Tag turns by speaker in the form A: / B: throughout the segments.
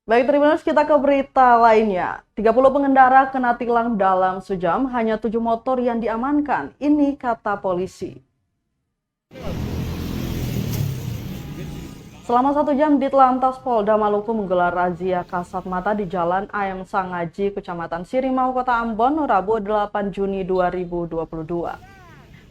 A: Baik, Tribuners, kita ke berita lainnya. 30 pengendara kena tilang dalam sejam, hanya 7 motor yang diamankan. Ini kata polisi. Selama 1 jam, Ditlantas Polda Maluku menggelar razia kasat mata di Jalan AM Sangaji, Kecamatan Sirimau, Kota Ambon, Rabu 8 Juni 2022.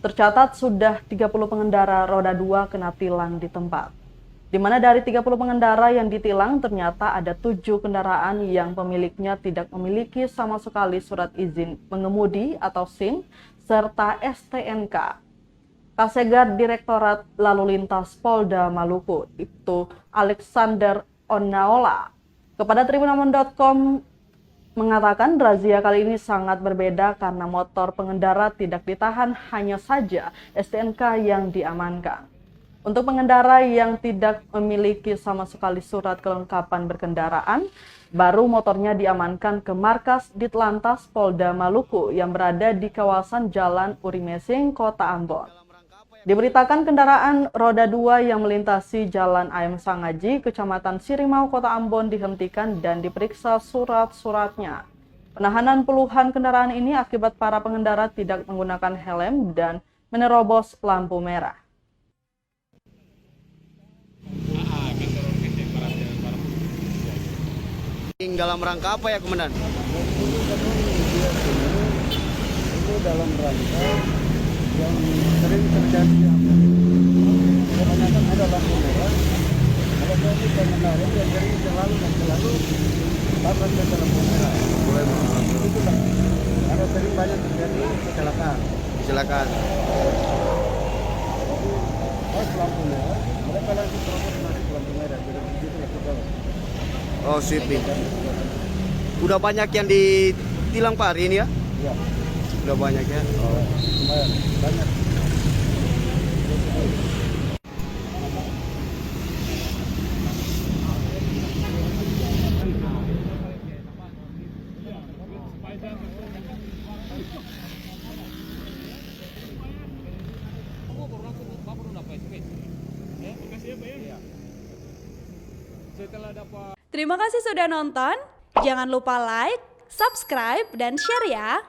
A: Tercatat sudah 30 pengendara roda 2 kena tilang di tempat. Di mana dari 30 pengendara yang ditilang ternyata ada 7 kendaraan yang pemiliknya tidak memiliki sama sekali surat izin mengemudi atau SIM serta STNK. Kasegar Direktorat Lalu Lintas Polda Maluku, Ibtu Alexander Onaola, kepada tribunamon.com mengatakan razia kali ini sangat berbeda karena motor pengendara tidak ditahan, hanya saja STNK yang diamankan. Untuk pengendara yang tidak memiliki sama sekali surat kelengkapan berkendaraan, baru motornya diamankan ke markas Ditlantas Polda Maluku yang berada di kawasan Jalan Urimesing, Kota Ambon. Diberitakan kendaraan roda 2 yang melintasi Jalan AM Sangaji, Kecamatan Sirimau, Kota Ambon dihentikan dan diperiksa surat-suratnya. Penahanan puluhan kendaraan ini akibat para pengendara tidak menggunakan helm dan menerobos lampu merah.
B: Dalam rangka apa ya, Komandan?
C: Itu dalam rangka yang sering terjadi kebanyakan ada lampu merah. Kalau itu pengendara yang sering selalu tabrakan ke lampu merah. Itu kan karena sering banyak terjadi kecelakaan. Pas lampu merah, mereka langsung terobos masuk lampu merah. Jadi begitu ya kita.
B: Oh, sweeping. Udah banyak yang ditilang Pak hari ini ya?
C: Ya.
B: Udah banyak ya?
C: Oh, lumayan banyak.
D: Terima kasih sudah nonton. Jangan lupa like, subscribe, dan share ya.